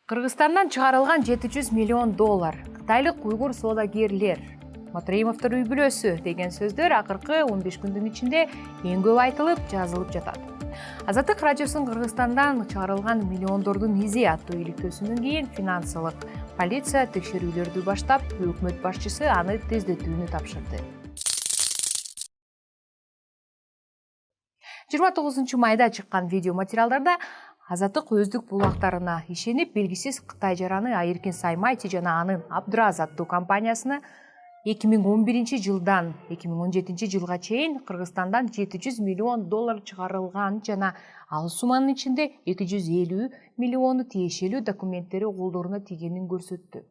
Кыргызстандан чыгарылган 700 миллион доллар. Кытайлык уйгур соодагерлер. Матраимовдор үй бүлөсү деген сөздөр акыркы 15 күндүн ичинде эң көп айтылып, жазылып жатат. Азаттык радиосунун Кыргызстандан чыгарылган миллиондордун изи аттуу иликтөөсүнөн кийин финансылык полиция текшерүүлөрдү баштап, өкмөт башчысы аны тездетүүнү тапшырды. 29 майда чыккан видео материалдарда Азаттык өздүк булактарына ишенип, белгисиз Кытай жараны Айыркин Саймати жана анын Абдыраз аттуу компаниясына 2011 жылдан 2017 жылга чейин Кыргызстандан 700 миллион доллар чыгарылган жана ал суманын ичинде 250 миллиону тиешелүү документтери колдоруна тийгенин көрсөттү.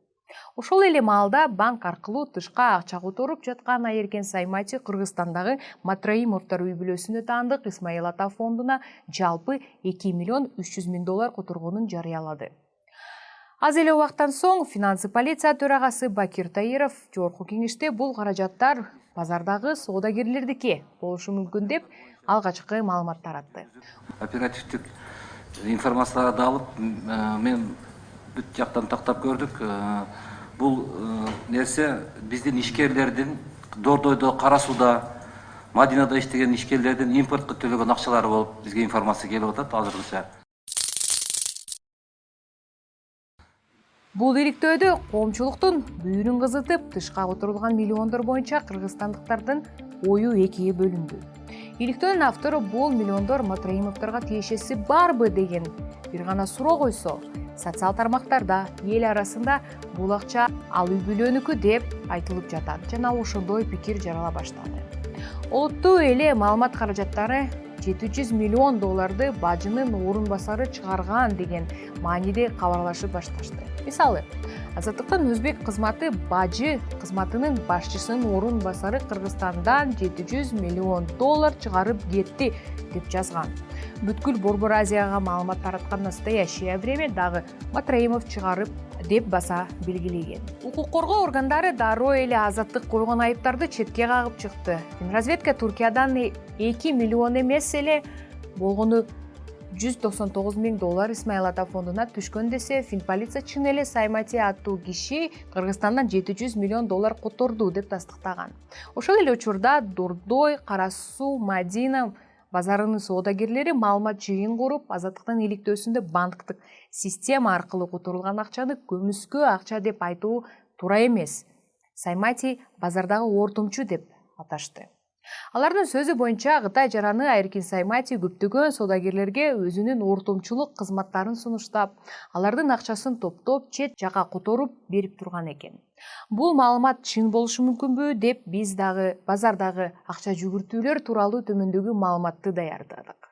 Ошол эле маалда банк аркылуу тышка акча которуп жаткан Айыркин Саймати Кыргызстандагы Матраимовдор үй бүлөсүнө таандык Исмаил Ата фондуна жалпы 2 миллион 300 миң доллар которгонун жарыялады. Аз эле убакыттан соң финансы полиция төрагасы Бакир Таиров жогорку кеңеште бул каражаттар базардагы соодагерлердики болушу мүмкүн деп алгачкы маалымат таратты. Оперативдик информацияларды алып, мен бүт жактан тактап көрдүк. Бул нерсе биздин ишкерлердин Дордойдо, Кара Сууда, Мадинада иштеген ишкерлердин импортко төлөгөн акчалары болуп бизге информация келип атат азыркыча. Бул иликтөөдө коомчулуктун бүйүрүн кызытып, тышка которулган миллиондор боюнча кыргызстандыктардын ою экиге бөлүндү. Иликтөөнүн автору бул миллиондор Матраимовдорго тиешеси барбы деген бир гана суроо койсо, социал тармактарда эл арасында бул акча ал үй бүлөнүкү деп айтылып жатат жана ошондой пикир жарала баштады. Олуттуу эле маалымат каражаттары 700 миллион долларды бажынын орун басары чыгарган деген мааниде кабарлашып башташты. Мисалы, Азаттыктын өзбек кызматы бажы кызматынын башчысынын орун басары Кыргызстандан 700 миллион доллар чыгарып кетти деп жазган. Бүткүл Борбор Азияга маалымат тараткан Настоящее время дагы Матраимов чыгарып деп баса белгилеген. Укук коргоо органдары дароо эле Азаттык койгон айыптарды четке кагып чыкты. Разведка Туркиядан 2 миллион эмес эле болгону 199 миң доллар Исмаил Ата фондуна түшкөн десе, Финполиция чын эле Саймати аттуу киши Кыргызстандан 700 миллион доллар которду деп тастыктаган. Ошол эле учурда Дордой, Кара Суу, Мадина базарынын соодагерлери маалымат жыйын куруп, Азаттыктын иликтөөсүндө банктык система аркылуу которулган акчаны көмүскө акча деп айтуу туура эмес. Саймати базардагы ортомчу деп аташты. Алардын сөзү боюнча Кытай жараны Айыркин Саймати көптөгөн соодагерлерге өзүнүн ортомчулук кызматтарын сунуштап, алардын акчасын топтоп, чет жака которуп берип турган экен. Бул маалымат чын болушу мүмкүнбү деп биз дагы базардагы акча жүгүртүүлөр тууралуу төмөндөгү маалыматты даярдадык.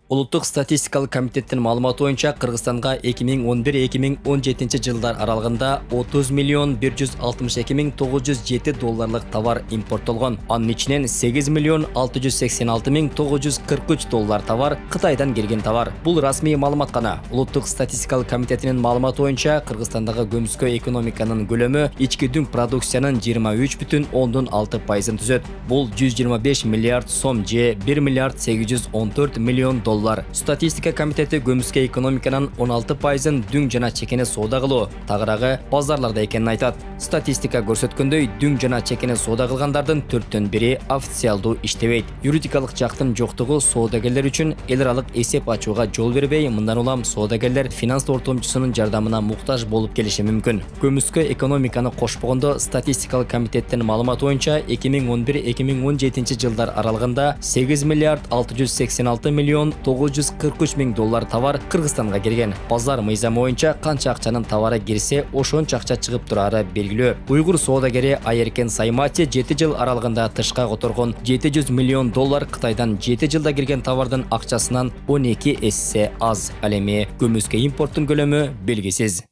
Улуттук статистикалык комитеттин маалыматы боюнча Кыргызстанга 2011-2017 жылдар аралыгында 30 миллион 162 миң 907 долларлык товар импорттолгон. Анын ичинен 8 миллион 686 миң 943 доллар товар Кытайдан келген товар. Бул расмий маалымат гана. Улуттук статистикалык комитетинин маалыматы боюнча Кыргызстандагы көмүскө экономиканын көлөмү ички дүң продукциянын 23,6% түзөт. Бул 125 миллиард сом же 1 миллиард 814 миллион доллар. Статистика комитети көмүскө экономиканын 16%-ын дүң жана чекене соода кылуу, тагыраагы базарларда экенин айтат. Статистика көрсөткөндөй, дүң жана чекене соода кылгандардын 4төн бири официалдуу иштебейт. Юридикалык жактын жоктугу соодагерлер үчүн эл аралык эсеп ачууга жол бербей, мындан улам соодагерлер финанс ортомчусунун жардамына муктаж болуп келиши мүмкүн. Көмүскө экономиканы кошпогондо статистикалык комитеттин маалыматы боюнча 2011-2017 жылдар аралыгында 8 миллиард 686 миллион 943 миң доллар товар Кыргызстанга келген. Базар мыйзамы боюнча канча акчанын товары кирсе, ошончо акча чыгып турары белгилүү. Уйгур соодагери Айыркин Саймати 7 жыл аралыгында тышка которгон 700 миллион доллар Кытайдан 7 жылда келген товардын акчасынан 12 эсе аз. Ал эми көмүскө импорттун көлөмү белгисиз.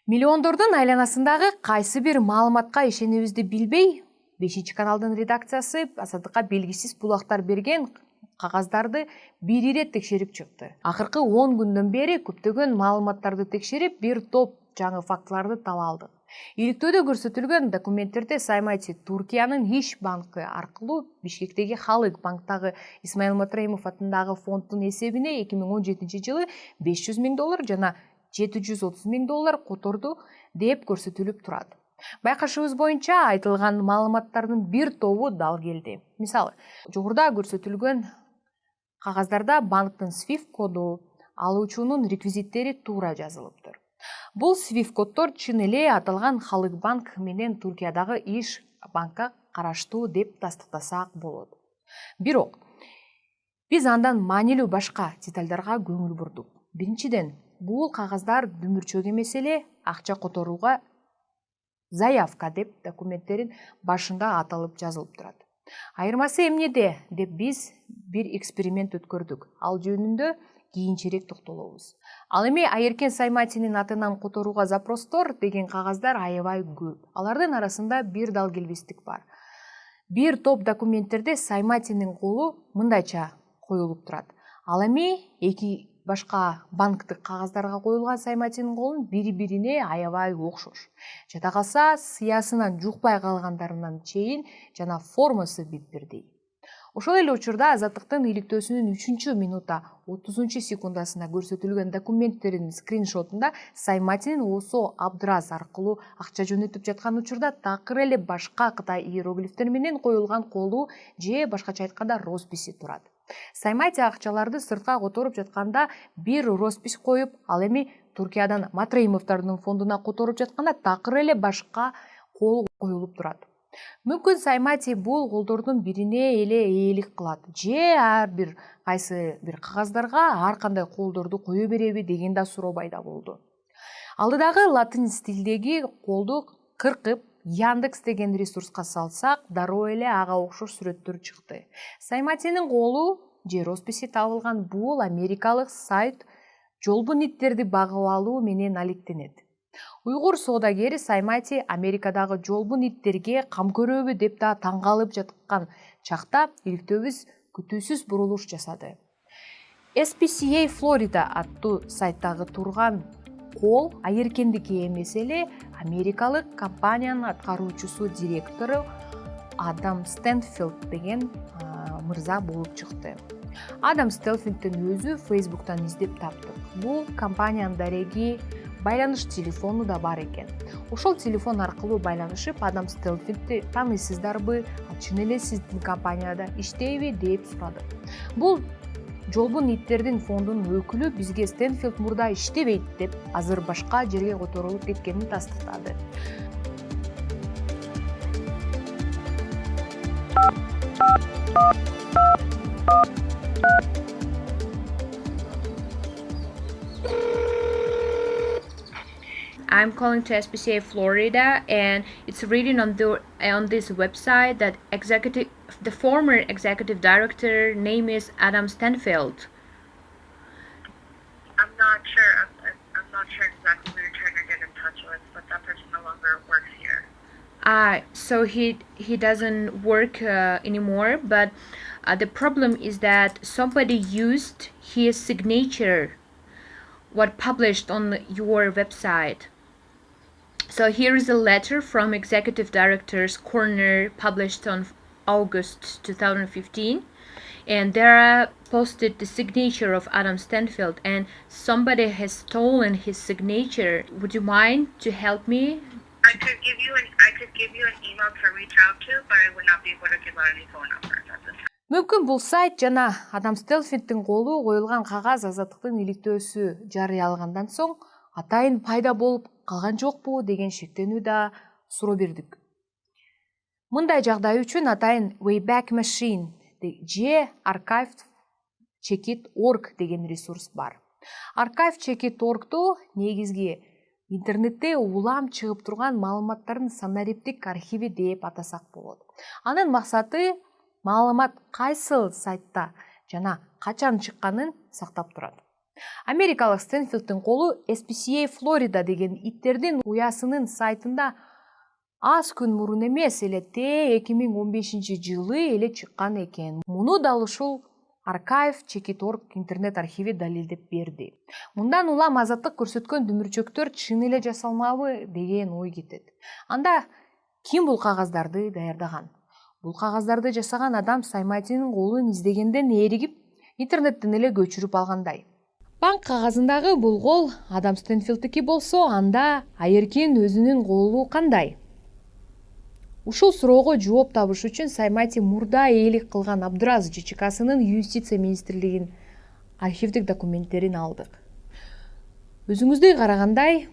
Миллиондордун айланасындагы кайсы бир маалыматка ишенебизди билбей, 5-каналдын редакциясы Азаттыкка белгисиз булактар берген кагаздарды бир ирет текшерип чыкты. Акыркы 10 күндөн бери көптөгөн маалыматтарды текшерип, бир топ жаңы фактыларды таба алдык. Иликтөөдө көрсөтүлгөн документтерде Саймати Туркиянын Иш банкы аркылуу Бишкектеги Халык банктагы Исмаил Матраимов атындагы фонддун эсебине 2017 жылы $500,000 жана $730,000 которду деп көрсөтүлүп турат. Байкашыбыз боюнча айтылган маалыматтардын бир тобу дал келди. Мисалы, жогоруда көрсөтүлгөн кагаздарда банктын SWIFT коду, алуучунун реквизиттери туура жазылыптыр. Бул SWIFT коддор чын эле аталган Халык банк менен Туркиядагы Иш банкка караштуу деп тастыктасак болот. Бирок биз андан маанилүү башка детальдарга көңүл бурдук. Биринчиден, бул кагаздар дүмүрчөк эмес эле акча которууга заявка деп документтерин башында аталып жазылып турат. Айырмасы эмнеде деп биз бир эксперимент өткөрдүк. Ал жөнүндө кийинчерээк токтолобуз. Ал эми Айыркен Сайматинин атынан которууга запростор деген кагаздар аябай көп. Алардын арасында бир дал келбестик бар. Бир топ документтерде Сайматинин колу мындайча коюлуп турат. Ал эми эки башка банктык кагаздарга коюлган Сайматинин колун бири-бирине аябай окшош. Жада калса, сыясынан жукпай калгандарынан чейин жана формасы бирдей. Ошол эле учурда Азаттыктын иликтөөсүнүн 3-минута 30-секундасына көрсөтүлгөн документтердин скриншотунда Сайматинин Осо Абдраз аркылуу акча жөнөтүп жаткан учурда такыр эле башка Кытай иероглифтери менен коюлган колу же башкача айтканда росписи турат. Саймати акчаларды сыртка которуп жатканда бир роспись коюп, ал эми Туркиядан Матраимовдордун фондуна которуп жатканда такыр эле башка кол коюлуп турат. Мүмкүн Саймати бул колдордун бирине эле ээлик кылат, же ар бир кайсы бир кагаздарга ар кандай колдорду кое береби деген да суроо пайда болду. Алдыдагы латын стилдеги колду кыркып Яндекс деген ресурска салсак, дароо эле ага окшош сүрөттөр чыкты. Сайматинин колу же росписи табылган бул америкалык сайт жолбун иттерди багып алуу менен алектенет. Уйгур соодагери Саймати Америкадагы жолбун иттерге кам көрөбү деп да таң калып жаткан чакта иликтөөбүз күтүүсүз бурулуш жасады. SPCA Florida аттуу сайттагы турган кол Айыркендики эмес эле америкалык компаниянын аткаруучусу директору Адам Стэнфилд деген мырза болуп чыкты. Адам Стэнфилдтин өзү Facebook'тан издеп таптык. Бул компаниянын дареги байланыш телефону да бар экен. Ошол телефон аркылуу байланышып, Адам Стэнфилдти таанысыздарбы, чын эле сиздин компанияда иштейби деп сурады. Бул жолбун иттердин фондунун өкүлү бизге Стэнфилд мурда иштебейт деп, азыр башка жерге которулуп кеткенин тастыктады. I'm calling to SPCA Florida, and it's written on this website that the former executive director name is Adam Stanfield. I'm not sure. I'm not sure exactly who you're trying to get in touch with, but that person no longer works here. So he doesn't work anymore. But the problem is that somebody used his signature, what published on your website. So here is a letter from Executive Director's Corner published on August 2015, and there posted the signature of Adam Stanfield, and somebody has stolen his signature. Would you mind to help me? I could give you an email to reach out to, but I would not be able to give out any phone numbers at this time. Мүмкүн бул сайт жана Адам Стэнфилдтин колу коюлган кагаз Азаттыктын иликтөөсү жарыялангандан соң атайын пайда болуп калган жокпу деген шектенүү да суроо бердик. Мындай жагдай үчүн атайын Wayback Machine же archive.checkit.org деген ресурс бар. Archive.checkit.org'ду негизги интернетте улам чыгып турган маалыматтардын санариптик архиви деп атасак болот. Анын максаты маалымат кайсыл сайтта жана качан чыкканын сактап турат. Америкалык Стэнфилдтин колу SPCA Florida деген иттердин уясынын сайтында аз күн мурун эмес эле 2015 жылы эле чыккан экен. Муну дал ушул Archive.org интернет архиви далилдеп берди. Мындан улам Азаттык көрсөткөн дүмүрчөктөр чын эле жасалмабы деген ой кетет. Анда ким бул кагаздарды даярдаган? Бул кагаздарды жасаган адам Сайматинин колун издегенден эригип, интернеттен эле көчүрүп алгандай. Банк кагазындагы бул кол Адам Стэнфилдтики болсо, анда Айыркин өзүнүн колу кандай? Ушул суроого жооп табыш үчүн Саймати мурда ээлик кылган Абдураз ЖЧКсынын юстиция министрлигинин архивдик документтерин алдык. Өзүңүздөй карагандай,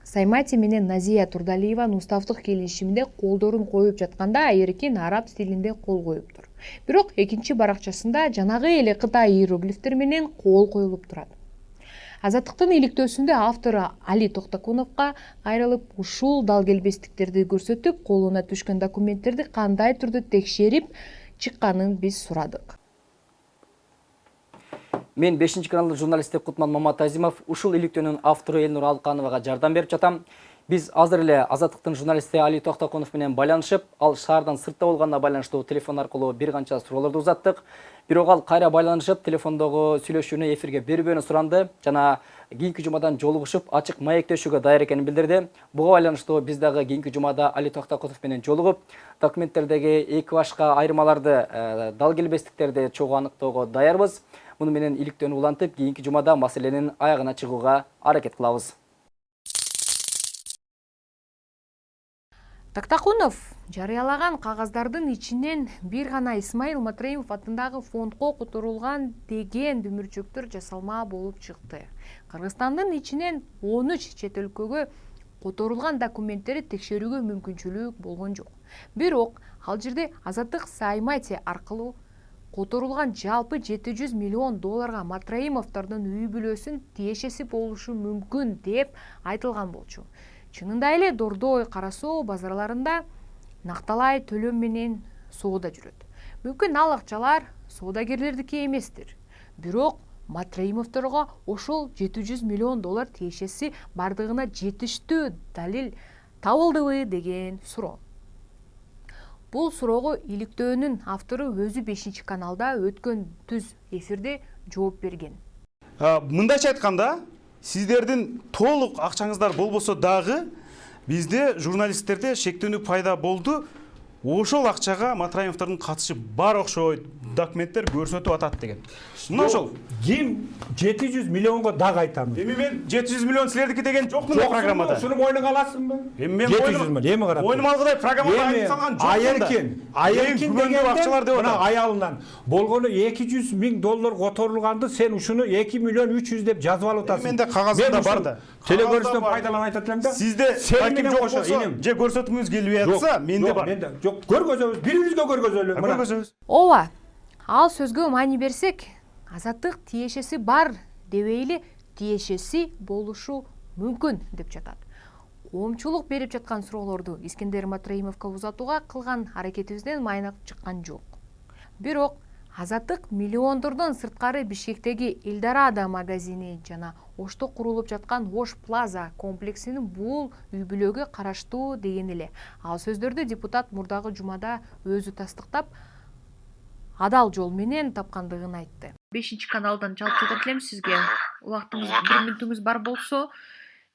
Саймати менен Назия Турдалиеванын уставдык келишиминде колдорун коюп жатканда Айыркин араб стилинде кол коюптур. Бирок экинчи баракчасында жанагы эле Кытай иероглифтер менен кол коюлуп турат. Азаттыктын иликтөөсүндө автору Али Токтокуновго кайрылып, ушул далгелбестиктерди көрсөтүп, колуна түшкөн документтерди кандай түрдө текшерип чыкканын биз сурадык. Мен 5 каналдын журналисти Кутман Маматазимов ушул иликтөөнүн автору Элнур Алкановага жардам берип жатам. Биз азыр эле Азаттыктын журналисти Али Токтокунов менен байланышып, ал шаардан сыртта болгонуна байланыштуу телефон аркылуу бир канча суроолорду узаттык. Бирок ал кайра байланышып, телефондогу сүйлөшүүнү эфирге бербөөнү суранды жана кийинки жумадан жолугушуп, ачык маектешүүгө даяр экенин билдирди. Буга байланыштуу биз дагы кийинки жумада Али Токтокунов менен жолугуп, документтердеги эки башка айырмаларды, далгелбестиктерди чогуу аныктоого даярбыз. Муну менен иликтөөнү улантып, кийинки жумада маселенин аягына чыгууга аракет кылабыз. Токтокунов жарыялаган кагаздардын ичинен бир гана Исмаил Матраимов атындагы фондго которулган деген дүмүрчөктөр жасалма болуп чыкты. Кыргызстандын ичинен 13 чет өлкөгө которулган документтери текшерүүгө мүмкүнчүлүк болгон жок. Бирок ал жерде Азаттык Саймати аркылуу которулган жалпы 700 миллион долларга Матраимовдордун үй бүлөсүн тиешеси болушу мүмкүн деп айтылган болчу. Чынында эле Дордой, Кара Соо базарларында накталай төлөм менен соода жүрөт. Мүмкүн ал акчалар соодагерлердики эместир. Бирок Матраимовдорго ошол 700 миллион доллар тиешеси бардыгына жетиштүү далил табылдыбы деген суроо. Бул суроого иликтөөнүн автору өзү 5 каналда өткөн түз эфирде жооп берген. Мындайча айтканда, сиздердин толук акчаңыздар болбосо дагы бизде журналисттерде шектенүү пайда болду. Ошол акчага Матраимовдордун катышы бар окшойт, документтер көрсөтүп атат деген. Мына ошол. Ким 700 миллионго дагы айтам. Эми мен 700 миллион силердики деген жокмун программада. Ушуну мойнуңа аласыңбы? Эми мен 700 миллион эми карап. Мойнума алгыдай программада айтып салган жокмун. Айыркин деген акчалар деп мына атат. аялынан болгону 200 миң доллар которулганды сен ушуну 2 миллион 300 деп жазып алып атасың. Менде кагазында бар да. Телегөрүстөн пайдаланып айтат элем да. Сизде балким жок болсо, же көрсөткүңүз келбей атса, менде бар. Менде жок, көргөзөбүз, бирибизге көргөзөлү. Көргөзөбүз. Ооба, ал сөзгө маани берсек, Азаттык тиешеси бар дебейли, тиешеси болушу мүмкүн деп жатат. Коомчулук берип жаткан суроолорду Искендер Матраимовго узатууга кылган аракетибизден майнап чыккан жок. Бирок Азаттык миллиондордон сырткары Бишкектеги Эльдорадо магазини жана Ошто курулуп жаткан Ош Плаза комплексинин бул үй бүлөгө караштуу деген эле. Ал сөздөрдү депутат мурдагы жумада өзү тастыктап, адал жол менен тапкандыгын айтты. 5 каналдан жалпы жатат элем сизге. Убактыңыз 1 мүнөтүңүз бар болсо,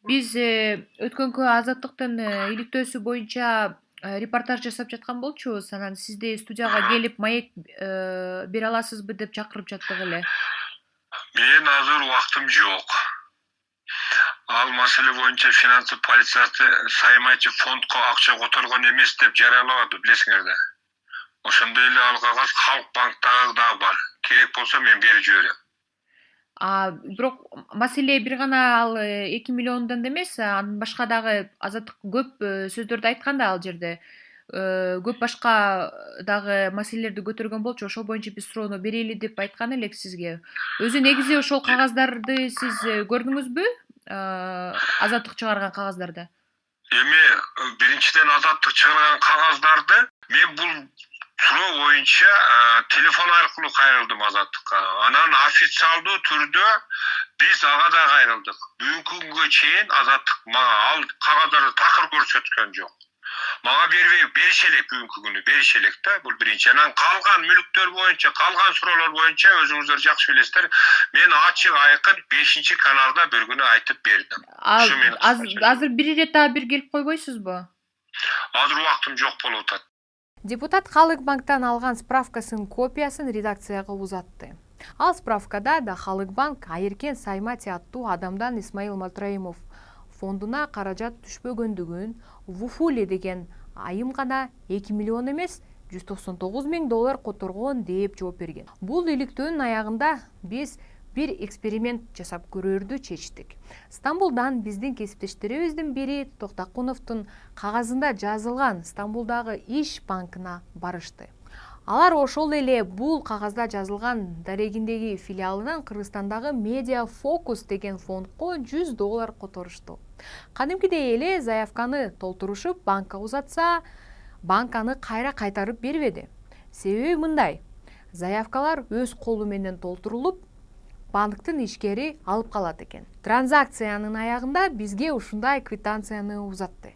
биз өткөнкү Азаттыктын иликтөөсү боюнча репортаж жасап жаткан болчубуз. Анан сизди студияга келип маек бере аласызбы деп чакырып жаттык эле. Мен азыр убактым жок. Ал маселе боюнча финансы полициясы Саймати фондко акча которгон эмес деп жарыялабады, билесиңер да. Ошондой эле ал кагаз Халк банктагы да бар. Керек болсо мен берип жиберем. Бирок маселе бир гана ал 2 миллиондон эмес, анын башка дагы Азаттык көп сөздөрдү айткан да ал жерде. Көп башка дагы маселелерди көтөргөн болчу. Ошол боюнча биз суроону берели деп айткан элек сизге. Өзү негизи ошол кагаздарды сиз көрдүңүзбү? Азаттык чыгарган кагаздарды. Эми биринчиден Азаттык чыгарган кагаздарды мен бул суроо боюнча телефон аркылуу кайрылдым Азаттыкка. Анан официалдуу түрдө биз ага да кайрылдык. Бүгүнкү күнгө чейин Азаттык мага ал кагаздарды такыр көрсөткөн жок. Мага беришелек бүгүнкү күнү беришелек да, бул биринчи. Анан калган мүлүктөр боюнча, калган суроолор боюнча өзүңүздөр жакшы билесиздер. Мен ачык айкын 5-каналда бір күнү айтып бердим. Азыр бир ирет дагы бир келип койбойсузбу? Азыр убактым жок болуп атат. Депутат Халык банктан алган справкасынын копиясын редакцияга узатты. Ал справкада да Халык банк Айыркен Саймати аттуу адамдан Исмаил Матраимов фондуна каражат түшпөгөндүгүн, Вуфули деген айым гана 2 миллион эмес, 199 000 доллар которгон деп жооп берген. Бул иликтөөнүн аягында биз бир эксперимент жасап көрөрдү чечтик. Стамбулдан биздин кесиптештерибиздин бири Токтакуновдун кагазында жазылган Стамбулдагы Иш банкына барышты. Алар ошол эле бул кагазда жазылган дарегиндеги филиалынан Кыргызстандагы Media Focus деген фондко 100 доллар которушту. Кадимкидей эле заявканы толтурушуп банкка узатса, банк аны кайра кайтарып бербеди. Себеби мындай: заявкалар өз колу менен толтурулуп, банктын ишкери алып калат экен. Транзакциянын аягында бизге ушундай квитанцияны узатты.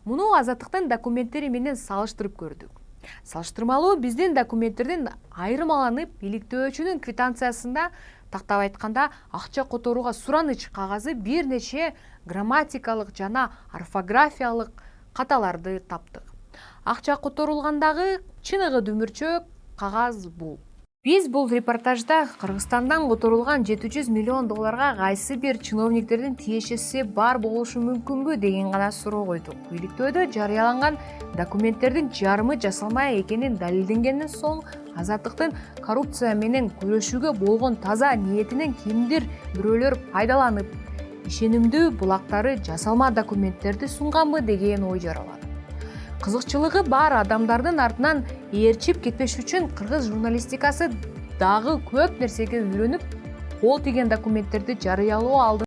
Муну Азаттыктын документтери менен салыштырып көрдүк. Салыштырмалуу биздин документтердин айырмаланып, иликтөөчүнүн квитанциясында тактап айтканда акча которууга сураныч кагазы бир нече грамматикалык жана орфографиялык каталарды таптык. Акча которулгандагы чыныгы дүмүрчөк кагаз бул. Биз бул репортажда Кыргызстандан которулган 700 миллион долларга кайсы бир чиновниктердин тиешеси бар болушу мүмкүнбү деген гана суроо койдук. Иликтөөдө жарыяланган документтердин жарымы жасалмай экенин далилденгенден соң Азаттыктын коррупция менен күрөшүүгө болгон таза ниетинен кимдир бирөөлөр пайдаланып, ишенимдүү булактары жасалма документтерди сунганбы деген ой жаралат. Кызыкчылыгы бар адамдардын артынан ээрчип кетпеш үчүн кыргыз журналистикасы дагы көп нерсеге үйрөнүп, кол тийген документтерди жарыялоо алдын